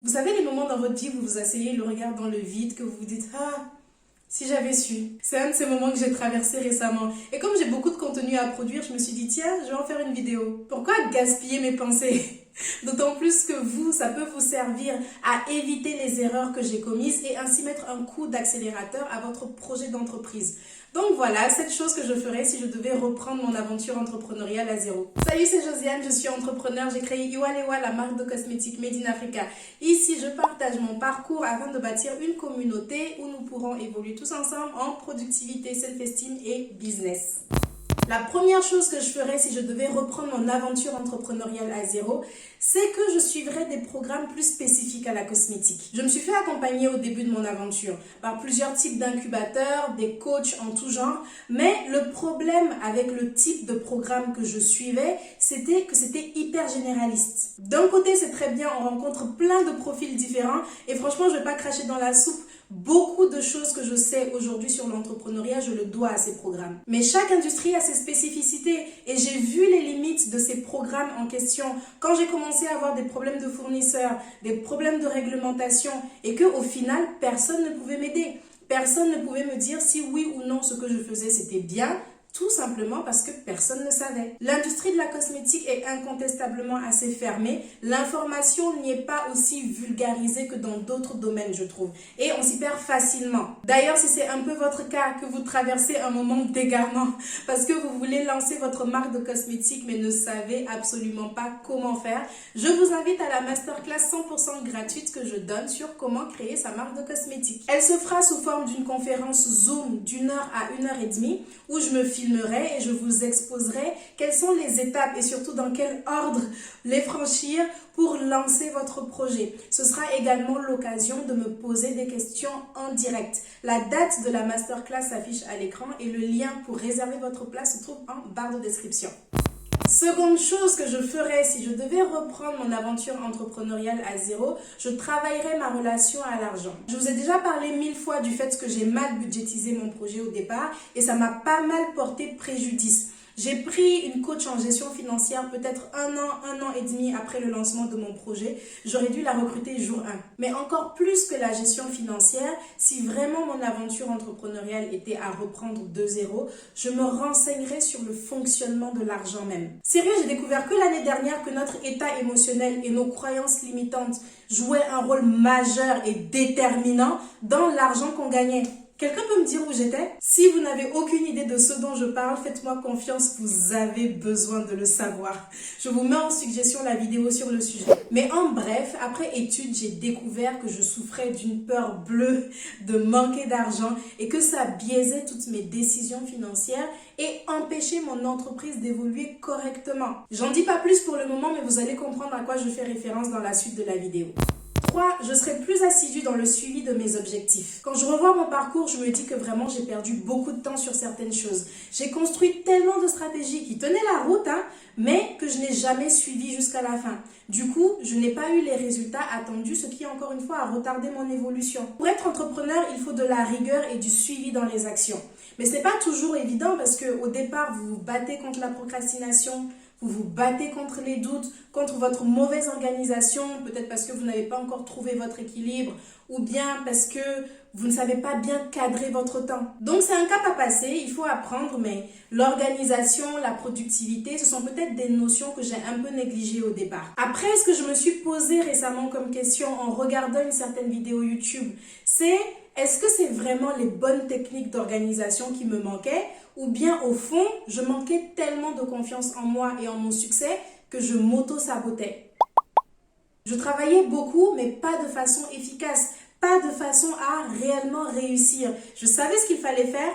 Vous savez les moments dans votre vie où vous vous asseyez, le regard dans le vide, que vous vous dites « Ah, si j'avais su ». C'est un de ces moments que j'ai traversé récemment. Et comme j'ai beaucoup de contenu à produire, je me suis dit « Tiens, je vais en faire une vidéo ». Pourquoi gaspiller mes pensées? D'autant plus que vous, ça peut vous servir à éviter les erreurs que j'ai commises et ainsi mettre un coup d'accélérateur à votre projet d'entreprise. Donc voilà, cette chose que je ferais si je devais reprendre mon aventure entrepreneuriale à zéro. Salut, c'est Josiane, je suis entrepreneur. J'ai créé Iwalewa, la marque de cosmétiques Made in Africa. Ici, je partage mon parcours afin de bâtir une communauté où nous pourrons évoluer tous ensemble en productivité, self-esteem et business. La première chose que je ferais si je devais reprendre mon aventure entrepreneuriale à zéro, c'est que je suivrais des programmes plus spécifiques à la cosmétique. Je me suis fait accompagner au début de mon aventure par plusieurs types d'incubateurs, des coachs en tout genre, mais le problème avec le type de programme que je suivais, c'était que c'était hyper généraliste. D'un côté, c'est très bien, on rencontre plein de profils différents et franchement, je ne vais pas cracher dans la soupe. Beaucoup de choses que je sais aujourd'hui sur l'entrepreneuriat, je le dois à ces programmes. Mais chaque industrie a ses spécificités et j'ai vu les limites de ces programmes en question quand j'ai commencé à avoir des problèmes de fournisseurs, des problèmes de réglementation et que au final, personne ne pouvait m'aider. Personne ne pouvait me dire si oui ou non ce que je faisais c'était bien. Tout simplement parce que personne ne savait. L'industrie de la cosmétique est incontestablement assez fermée. L'information n'y est pas aussi vulgarisée que dans d'autres domaines, je trouve. Et on s'y perd facilement. D'ailleurs, si c'est un peu votre cas, que vous traversez un moment d'égarement parce que vous voulez lancer votre marque de cosmétiques mais ne savez absolument pas comment faire, je vous invite à la masterclass 100% gratuite que je donne sur comment créer sa marque de cosmétiques. Elle se fera sous forme d'une conférence Zoom d'1 heure à 1h30 où je me filmerai et je vous exposerai quelles sont les étapes et surtout dans quel ordre les franchir pour lancer votre projet. Ce sera également l'occasion de me poser des questions en direct. La date de la masterclass s'affiche à l'écran et le lien pour réserver votre place se trouve en barre de description. Seconde chose que je ferais si je devais reprendre mon aventure entrepreneuriale à zéro, je travaillerais ma relation à l'argent. Je vous ai déjà parlé 1000 fois du fait que j'ai mal budgétisé mon projet au départ et ça m'a pas mal porté préjudice. J'ai pris une coach en gestion financière peut-être un an et demi après le lancement de mon projet. J'aurais dû la recruter jour 1. Mais encore plus que la gestion financière, si vraiment mon aventure entrepreneuriale était à reprendre de zéro, je me renseignerais sur le fonctionnement de l'argent même. Sérieux, j'ai découvert que l'année dernière que notre état émotionnel et nos croyances limitantes jouaient un rôle majeur et déterminant dans l'argent qu'on gagnait. Quelqu'un peut me dire où j'étais? Si vous n'avez aucune idée de ce dont je parle, faites-moi confiance, vous avez besoin de le savoir. Je vous mets en suggestion la vidéo sur le sujet. Mais en bref, après étude, j'ai découvert que je souffrais d'une peur bleue de manquer d'argent et que ça biaisait toutes mes décisions financières et empêchait mon entreprise d'évoluer correctement. J'en dis pas plus pour le moment, mais vous allez comprendre à quoi je fais référence dans la suite de la vidéo. 3. Je serai plus assidue dans le suivi de mes objectifs. Quand je revois mon parcours, je me dis que vraiment j'ai perdu beaucoup de temps sur certaines choses. J'ai construit tellement de stratégies qui tenaient la route, mais que je n'ai jamais suivi jusqu'à la fin. Du coup, je n'ai pas eu les résultats attendus, ce qui encore une fois a retardé mon évolution. Pour être entrepreneur, il faut de la rigueur et du suivi dans les actions. Mais ce n'est pas toujours évident parce qu'au départ, vous vous battez contre la procrastination, vous vous battez contre les doutes, contre votre mauvaise organisation, peut-être parce que vous n'avez pas encore trouvé votre équilibre ou bien parce que vous ne savez pas bien cadrer votre temps. Donc c'est un cap à passer, il faut apprendre, mais l'organisation, la productivité, ce sont peut-être des notions que j'ai un peu négligées au départ. Après, ce que je me suis posé récemment comme question en regardant une certaine vidéo YouTube, c'est est-ce que c'est vraiment les bonnes techniques d'organisation qui me manquaient ou bien au fond, je manquais tellement de confiance en moi et en mon succès que je m'auto-sabotais. Je travaillais beaucoup, mais pas de façon efficace, pas de façon à réellement réussir. Je savais ce qu'il fallait faire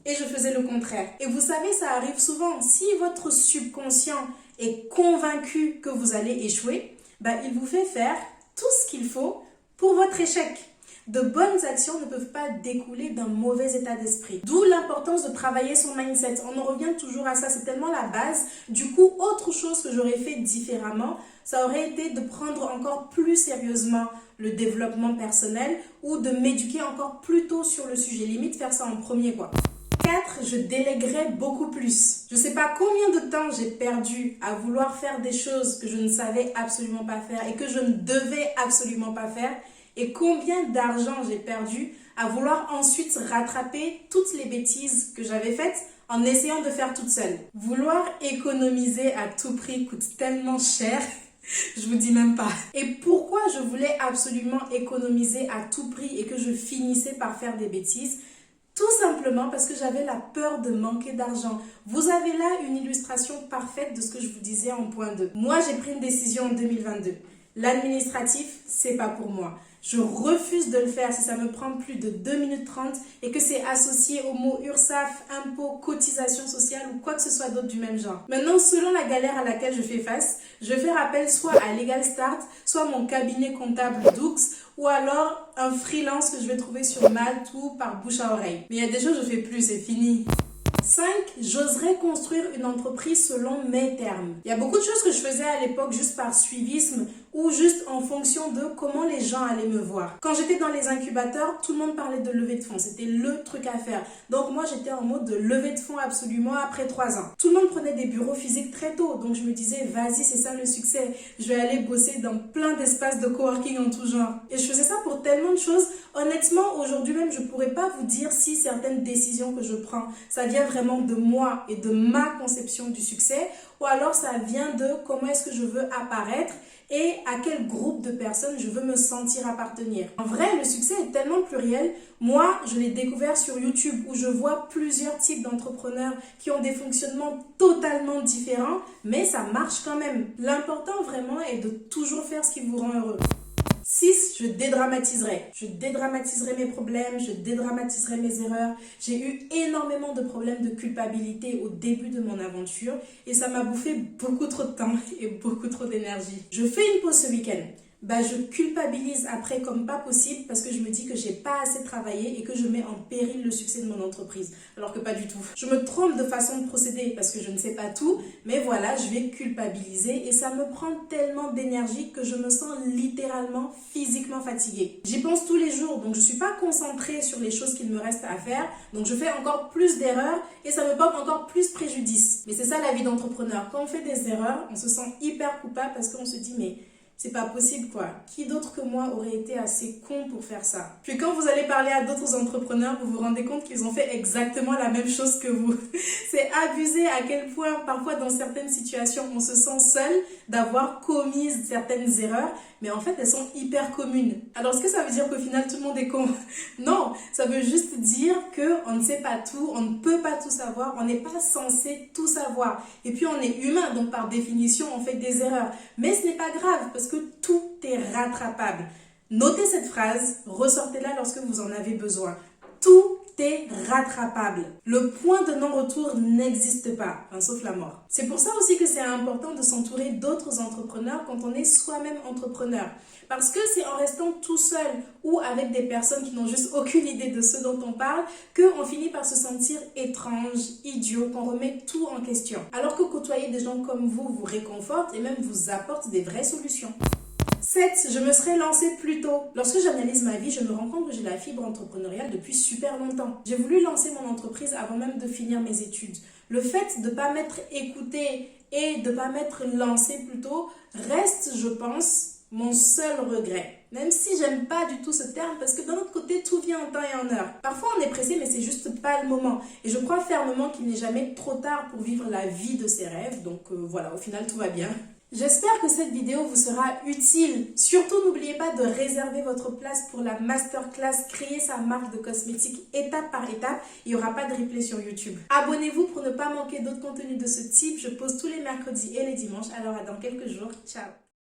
et je faisais le contraire. Et vous savez, ça arrive souvent. Si votre subconscient est convaincu que vous allez échouer, il vous fait faire tout ce qu'il faut pour votre échec. De bonnes actions ne peuvent pas découler d'un mauvais état d'esprit. D'où l'importance de travailler son mindset. On en revient toujours à ça, c'est tellement la base. Du coup, autre chose que j'aurais fait différemment, ça aurait été de prendre encore plus sérieusement le développement personnel ou de m'éduquer encore plus tôt sur le sujet. Limite, faire ça en premier, quoi. 4, je déléguerai beaucoup plus. Je sais pas combien de temps j'ai perdu à vouloir faire des choses que je ne savais absolument pas faire et que je ne devais absolument pas faire, et combien d'argent j'ai perdu à vouloir ensuite rattraper toutes les bêtises que j'avais faites en essayant de faire toute seule. Vouloir économiser à tout prix coûte tellement cher. Je vous dis même pas. Et pourquoi je voulais absolument économiser à tout prix et que je finissais par faire des bêtises? Tout simplement parce que j'avais la peur de manquer d'argent. Vous avez là une illustration parfaite de ce que je vous disais en point 2. Moi, j'ai pris une décision en 2022. L'administratif, c'est pas pour moi. Je refuse de le faire si ça me prend plus de 2 minutes 30 et que c'est associé au mot URSSAF, impôt, cotisation sociale ou quoi que ce soit d'autre du même genre. Maintenant, selon la galère à laquelle je fais face, je fais appel soit à Legal Start, soit mon cabinet comptable Doux, ou alors un freelance que je vais trouver sur Malte ou par bouche à oreille. Mais il y a des choses que je fais plus, c'est fini. 5. J'oserais construire une entreprise selon mes termes. Il y a beaucoup de choses que je faisais à l'époque juste par suivisme ou juste en fonction de comment les gens allaient me voir. Quand j'étais dans les incubateurs, tout le monde parlait de levée de fonds. C'était le truc à faire. Donc moi, j'étais en mode de levée de fonds absolument après 3 ans. Tout le monde prenait des bureaux physiques très tôt. Donc je me disais, vas-y, c'est ça le succès. Je vais aller bosser dans plein d'espaces de coworking en tout genre. Et je faisais ça pour tellement de choses. Honnêtement, aujourd'hui même, je pourrais pas vous dire si certaines décisions que je prends, ça vient vraiment de moi et de ma conception du succès, ou alors ça vient de comment est-ce que je veux apparaître et à quel groupe de personnes je veux me sentir appartenir. En vrai, le succès est tellement pluriel. Moi, je l'ai découvert sur YouTube où je vois plusieurs types d'entrepreneurs qui ont des fonctionnements totalement différents, mais ça marche quand même. L'important vraiment est de toujours faire ce qui vous rend heureux. 6. Je dédramatiserai. Je dédramatiserai mes problèmes, je dédramatiserai mes erreurs. J'ai eu énormément de problèmes de culpabilité au début de mon aventure et ça m'a bouffé beaucoup trop de temps et beaucoup trop d'énergie. Je fais une pause ce week-end. Je culpabilise après comme pas possible parce que je me dis que j'ai pas assez travaillé et que je mets en péril le succès de mon entreprise. Alors que pas du tout. Je me trompe de façon de procéder parce que je ne sais pas tout, mais voilà, je vais culpabiliser et ça me prend tellement d'énergie que je me sens littéralement physiquement fatiguée. J'y pense tous les jours, donc je suis pas concentrée sur les choses qu'il me reste à faire, donc je fais encore plus d'erreurs et ça me porte encore plus préjudice. Mais c'est ça la vie d'entrepreneur. Quand on fait des erreurs, on se sent hyper coupable parce qu'on se dit mais c'est pas possible quoi. Qui d'autre que moi aurait été assez con pour faire ça? Puis quand vous allez parler à d'autres entrepreneurs, vous vous rendez compte qu'ils ont fait exactement la même chose que vous. C'est abusé à quel point parfois dans certaines situations on se sent seul d'avoir commis certaines erreurs, mais en fait elles sont hyper communes. Alors est-ce que ça veut dire qu'au final tout le monde est con? Non, ça veut juste dire qu'on ne sait pas tout, on ne peut pas tout savoir, on n'est pas censé tout savoir. Et puis on est humain, donc par définition on fait des erreurs. Mais ce n'est pas grave parce que tout est rattrapable. Notez cette phrase, ressortez-la lorsque vous en avez besoin. Tout est rattrapable. Le point de non-retour n'existe pas, sauf la mort. C'est pour ça aussi que c'est important de s'entourer d'autres entrepreneurs quand on est soi-même entrepreneur. Parce que c'est en restant tout seul ou avec des personnes qui n'ont juste aucune idée de ce dont on parle qu'on finit par se sentir étrange, idiot, qu'on remet tout en question. Alors que côtoyer des gens comme vous réconforte et même vous apporte des vraies solutions. 7. Je me serais lancée plus tôt. Lorsque j'analyse ma vie, je me rends compte que j'ai la fibre entrepreneuriale depuis super longtemps. J'ai voulu lancer mon entreprise avant même de finir mes études. Le fait de ne pas m'être écoutée et de ne pas m'être lancée plus tôt reste, je pense, mon seul regret. Même si j'aime pas du tout ce terme parce que d'un autre côté, tout vient en temps et en heure. Parfois, on est pressé, mais c'est juste pas le moment. Et je crois fermement qu'il n'est jamais trop tard pour vivre la vie de ses rêves. Donc voilà, au final, tout va bien. J'espère que cette vidéo vous sera utile. Surtout, n'oubliez pas de réserver votre place pour la masterclass Créer sa marque de cosmétiques étape par étape. Il n'y aura pas de replay sur YouTube. Abonnez-vous pour ne pas manquer d'autres contenus de ce type. Je poste tous les mercredis et les dimanches. Alors à dans quelques jours. Ciao.